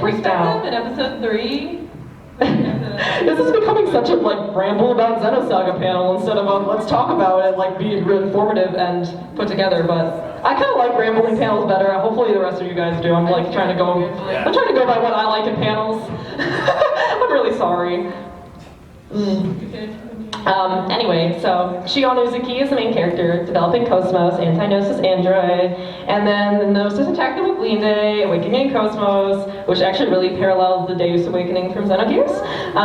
freaked out. In episode 3. This is becoming such a ramble about Xenosaga panel instead of a let's talk about it, being really informative and put together. But I kind of like rambling panels better. Hopefully the rest of you guys do. I'm trying to go by what I like in panels. I'm really sorry. Anyway, so Shion Uzuki is the main character, developing Cosmos, anti-Gnosis android, and then the Gnosis attacked the Woglinde, awakening Cosmos, which actually really parallels the Deus Awakening from Xenogears,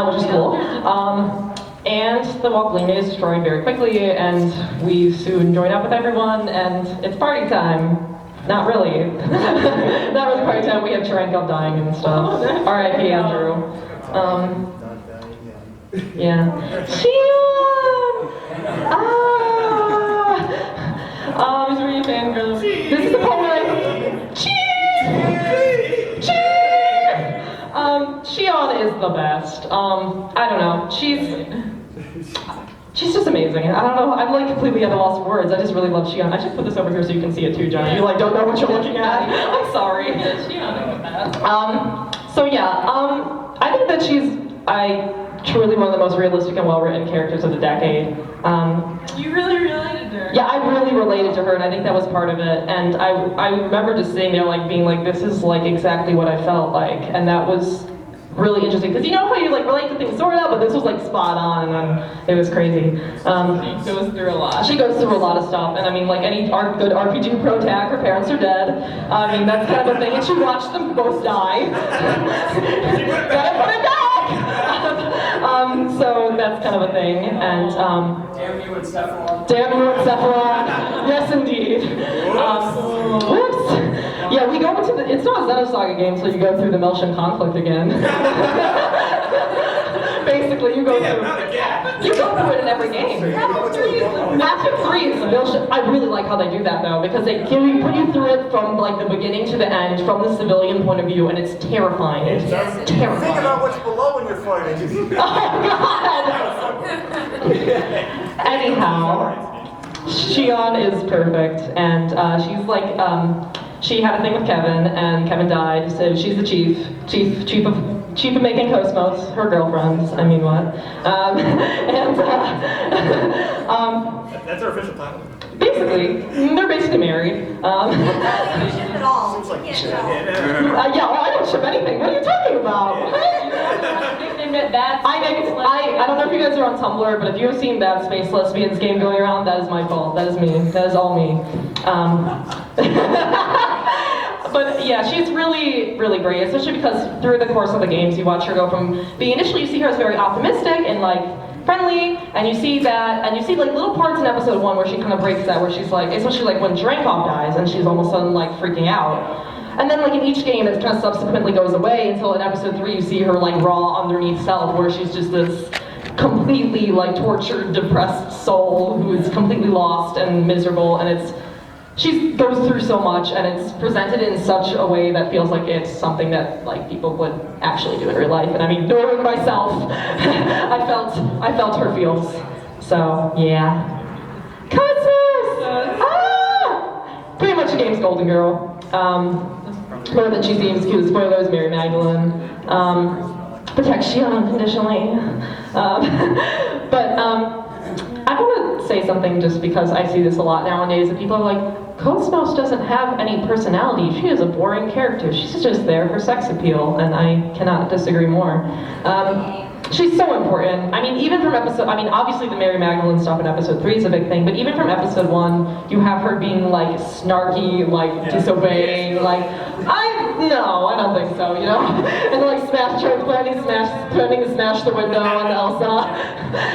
which is cool. And the Woglinde is destroyed very quickly, and we soon join up with everyone, and it's party time. Not really. Not really party time, we have Cherenko dying and stuff. R.I.P. Andrew. Yeah. Shion! Who's were you fangirl? This is the part where cheer! Shion is the best. I don't know. She's just amazing. I don't know. I'm completely at a loss of words. I just really love Shion. I should put this over here so you can see it too, John. You don't know what you're looking at. I'm sorry. Shion is the best. So yeah. I think that she's truly one of the most realistic and well-written characters of the decade. You really related to her. Yeah, I really related to her, and I think that was part of it. And I remember just sitting there being this is exactly what I felt like, and that was really interesting. Because you know how you relate to things sort of, but this was spot on, and it was crazy. She goes through a lot. She goes through a lot of stuff, and I mean, any good RPG pro tag, her parents are dead. I mean, that's kind of a thing, and she watched them both die. Gotta put it back! So that's kind of a thing, and damn you and Cephalon. Damn you and Cephalon. Yes, indeed. Whoops. Yeah, we go into it's not a Xenosaga game, so you go through the Melchian conflict again. Basically, you go through it in every game. Master 3 is the Melchian. I really like how they do that though, because they put you through it from the beginning to the end, from the civilian point of view, and it's terrifying. It's terrifying. Think about what's below when you're fighting. Oh God! Anyhow, Shion is perfect, and she's she had a thing with Kevin, and Kevin died, so she's the chief of making Cosmos, her girlfriends. I mean, what? That's our official title. Basically, they're basically married. Ship it all. Seems like You shit. can't tell. Yeah, well, I don't ship anything. What are you talking about? I don't know if you guys are on Tumblr, but if you have seen that Space Lesbians game going around, that is my fault. That is me. That is all me. But yeah, she's really, really great, especially because through the course of the games, you watch her go from being initially, you see her as very optimistic and friendly, and you see little parts in episode 1 where she kind of breaks that, where she's especially when Drenkov dies, and she's all of a sudden freaking out. And then in each game, it kind of subsequently goes away until in episode 3 you see her raw underneath self, where she's just this completely tortured, depressed soul who is completely lost and miserable, and she goes through so much, and it's presented in such a way that feels like it's something that people would actually do in real life. And I mean, knowing myself, I felt her feels. So yeah, Cosmos! Pretty much the game's Golden Girl. More than she seems cute. Spoilers, Mary Magdalene. Protect Shion unconditionally. I want to say something just because I see this a lot nowadays, that people are Cosmos doesn't have any personality. She is a boring character. She's just there for sex appeal, and I cannot disagree more. She's so important. I mean, even from obviously the Mary Magdalene stuff in episode 3 is a big thing, but even from episode 1, you have her being snarky, disobeying, no, I don't think so, you know? And planning to smash the window on Elsa,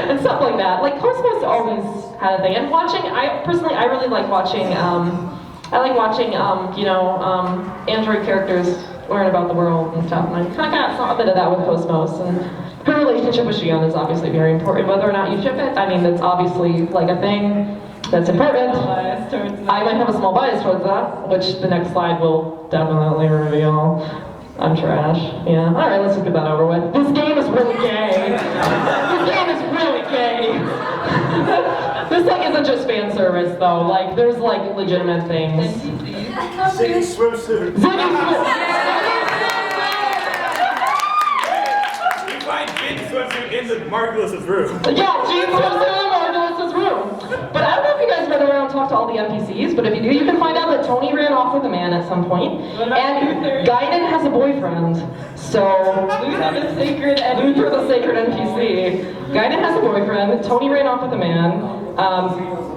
and stuff like that. Cosmos always had a thing. And I really like watching, android characters learn about the world and stuff, and I kind of got a bit of that with Cosmos, and her relationship with Shion is obviously very important. Whether or not you ship it, I mean, that's obviously a thing that's important. I might have a small bias towards that, which the next slide will definitely reveal. I'm trash. Yeah. All right, let's just get that over with. This game is really gay. This game is really gay. This isn't just fan service though. There's legitimate things. Ziggy swimsuit. Ziggy swimsuit. Margulis's room. Yeah, Jean swims through Margulis's room. But I don't know if you guys run around and talk to all the NPCs, but if you do, you can find out that Tony ran off with a man at some point. And Gaiden has a boyfriend. So, Luther the sacred Luther the sacred NPC. Gaiden has a boyfriend, Tony ran off with a man.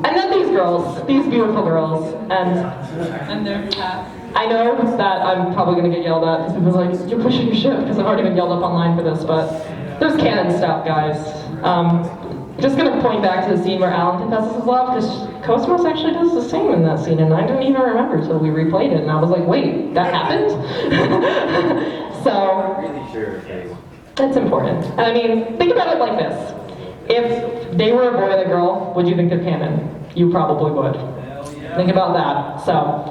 And then these girls, these beautiful girls. and their path. I know that I'm probably going to get yelled at because people are like, you're pushing your ship, because I've already been yelled up online for this, but there's canon stuff, guys. Just going to point back to the scene where Alan confesses his love, because Cosmos actually does the same in that scene, and I didn't even remember until we replayed it, and I was like, wait, that happened? So, that's important. And I mean, think about it like this. If they were a boy and a girl, would you think they're canon? You probably would. Think about that. So.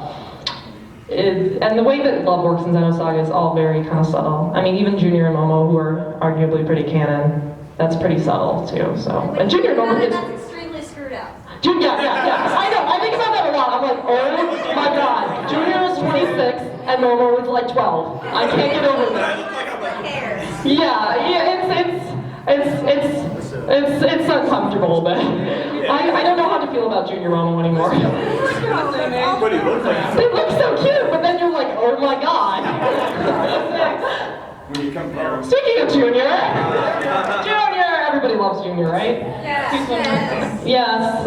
And the way that love works in Xenosaga is all very kind of subtle. I mean, even Junior and Momo, who are arguably pretty canon, that's pretty subtle too. So, and Junior and Momo gets That's extremely screwed up. yeah. I know. I think about that a lot. I'm like, oh my god, Junior is 26 and Momo is like 12. I can't get over that. Who cares? Yeah. It's uncomfortable, but I don't know how to feel about Junior Momo anymore. But he looks like They look so cute, but then you're like, oh my god. when you compare him. Speaking of Junior, everybody loves Junior, right? Yes. Yes,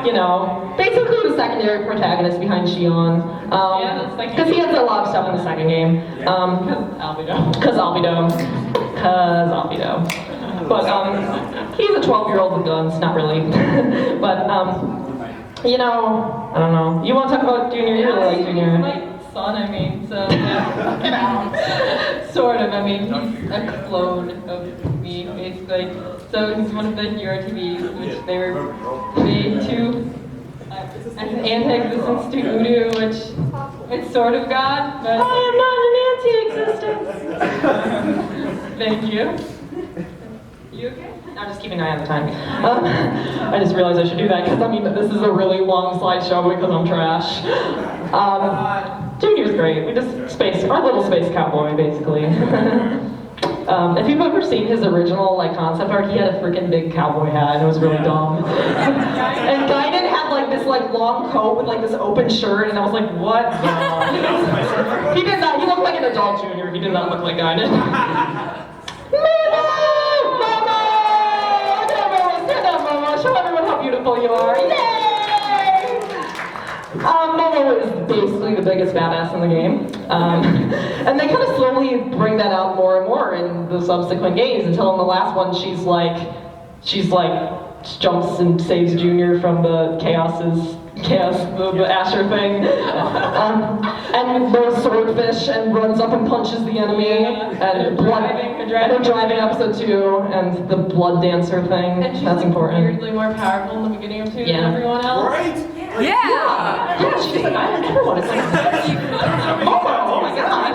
you know, basically the secondary protagonist behind Shion. Yeah, that's like- Because he has a lot of stuff in the second game. Albedo. Because Albedo. But, he's a 12-year-old with guns, not really. But, you know, I don't know. You want to talk about Junior? You really like Junior. My son, I mean, so yeah. Sort of. I mean, he's a clone of me, basically. So he's one of the hero TVs, which they were made to as an anti-existence to Voodoo, which it's sort of God, but I am not an anti-existence. thank you. You okay? I'm just keeping an eye on the time. I just realized I should do that because I mean this is a really long slideshow because I'm trash. Junior's great. We just our little space cowboy basically. If you've ever seen his original like concept art, he had a freaking big cowboy hat and it was really dumb. And Gaiden had like this like long coat with like this open shirt and I was like, what? He did not. He looked like an adult Junior. He did not look like Gaiden. Show everyone how beautiful you are. Yay! Momo is basically the biggest badass in the game. And they kind of slowly bring that out more and more in the subsequent games until in the last one she's like jumps and saves Junior from the the Asher thing. And throws swordfish and runs up and punches the enemy. And driving episode 2 and the blood dancer thing. And she's That's like important. weirdly more powerful in the beginning of 2 Yeah. than everyone else. Right? Yeah, she's like, I like everyone. It's like, oh my god.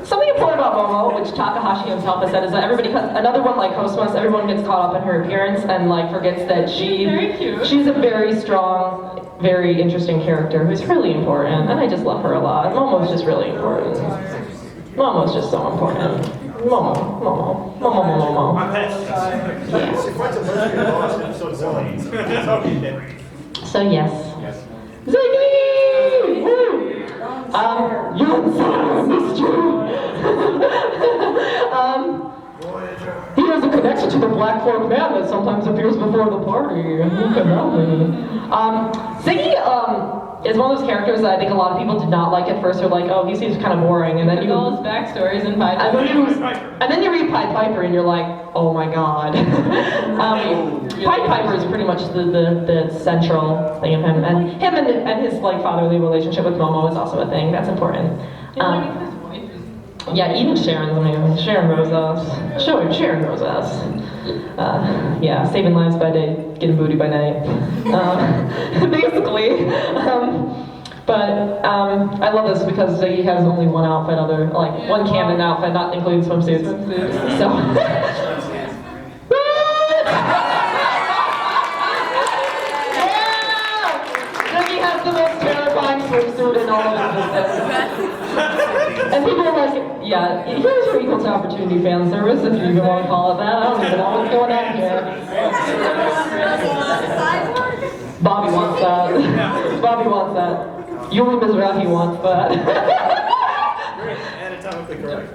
Something important about Momo, which Takahashi himself has said, is that everybody, another one like Cosmos, everyone gets caught up in her appearance and like forgets that Very cute. she's a very strong, very interesting character who's really important, and I just love her a lot. Momo's just really important. Momo's just so important. Momo. My pet. Sequence of lesbian laws, episode 1. Okay. So yes. Ziggy! Woo! Xenosaga, missed you! He has a connection to the Black Fork Man that sometimes appears before the party. Who can that be? Ziggy, is one of those characters that I think a lot of people did not like at first. They're like, oh, he seems kind of boring, and then With all his backstories and and then you read Pied Piper and you're like, oh my god. Pied Piper is pretty much the central thing of him, and him and his like fatherly relationship with Momo is also a thing that's important. Yeah, even Sharon's amazing. Sharon Rosas. Sharon Rosas. Yeah, saving lives by day, getting booty by night. Basically. But I love this because he has only one outfit, one canon outfit, not including swimsuits. So. Yeah! He has the most terrifying swimsuit in all of existence. And people are like, like, yeah, here's your equal to opportunity fan service, if you even want to call it that. I don't even know what's going on here. Bobby wants that. Bobby wants that. Yuli Mizrahi wants that. Anatomically correct.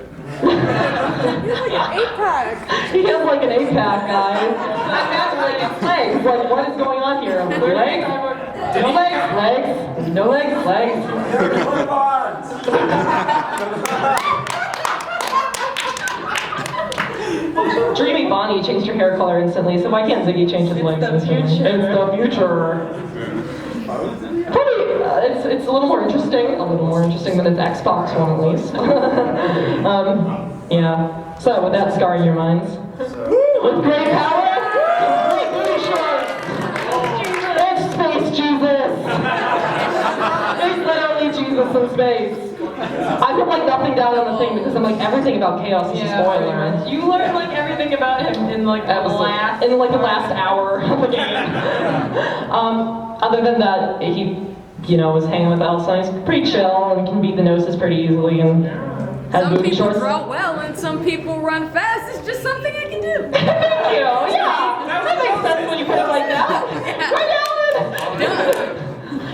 He has like an 8-pack, guys. I imagine like his legs. Like, what is going on here? Legs? No legs? Legs? No legs? Legs? Dreamy Bonnie changed her hair color instantly, so why can't Ziggy change his legs instantly? It's the future. Probably, it's a little more interesting. A little more interesting than its Xbox one, at least. Yeah. So, with that scar in your minds, with great power, great booty shorts. It's Space Jesus. It's literally Jesus in space. I put like nothing down on the thing because I'm like everything about chaos is a spoiler. You learned like everything about him in like the last the last hour of the game. Other than that, he was hanging with Elsa. He's pretty chill and can beat the Gnosis pretty easily and has Some booty people shorts. draw well and some people run fast. It's just something I can do. Thank you. Yeah, that makes sense when you put it like that. Right, Alan?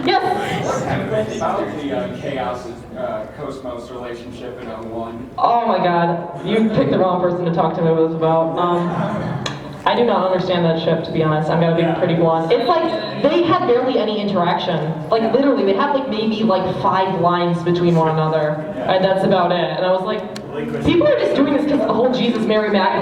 Yes. About the Chaos Cosmos relationship in 01. Oh my God, you picked the wrong person to talk to me about. I do not understand that ship, to be honest. I'm gonna be pretty blunt. It's like they had barely any interaction. Like literally, they had like maybe like 5 lines between one another, and that's about it. And I was like, people are just doing this because of the whole Jesus, Mary, Magdalene.